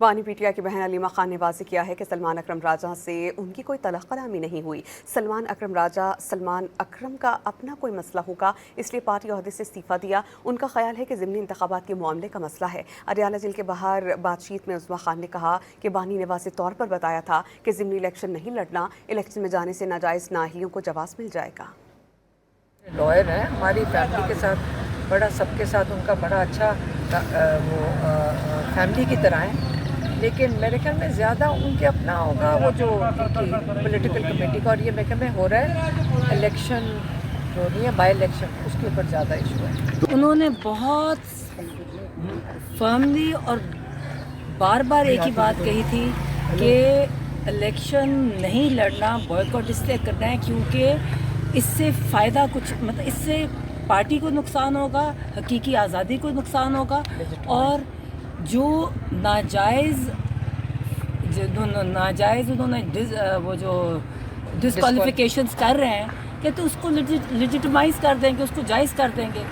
بانی P T I کی بہن علیمہ خان نے واضح کیا ہے کہ سلمان اکرم راجہ سے ان کی کوئی طلاق کلامی نہیں ہوئی۔ سلمان اکرم کا اپنا کوئی مسئلہ ہوگا، اس لیے پارٹی عہدے سے استعفیٰ دیا۔ ان کا خیال ہے کہ ضمنی انتخابات کے معاملے کا مسئلہ ہے۔ اڈیالہ جیل کے باہر بات چیت میں عظمیٰ خان نے کہا کہ بانی نے واضح طور پر بتایا تھا کہ ضمنی الیکشن نہیں لڑنا، الیکشن میں جانے سے ناجائز نااہلیوں کو جواز مل جائے گا۔ لائر ہے، ہماری فیملی کے ساتھ بڑا، سب کے ساتھ ان کا بڑا اچھا فیملی کی طرح ہے، لیکن میرے خیال میں زیادہ ان کے اپنا ہوگا وہ جو پولیٹیکل کمیٹی کا، اور یہ میرے خیال میں ہو رہا ہے الیکشن جو نہیں ہے بائی الیکشن، اس کے اوپر زیادہ ایشو ہے۔ انہوں نے بہت فرملی اور بار بار ایک ہی بات کہی تھی کہ الیکشن نہیں لڑنا، بوائیکاٹ اس لیے کرنا ہے کیونکہ اس سے فائدہ کچھ، مطلب اس سے پارٹی کو نقصان ہوگا، حقیقی آزادی کو نقصان ہوگا، اور جو ناجائز انہوں نے وہ جو ڈسکوالیفیکیشنز کر رہے ہیں کہ تو اس کو لیجیٹمائز کر دیں گے، اس کو جائز کر دیں گے۔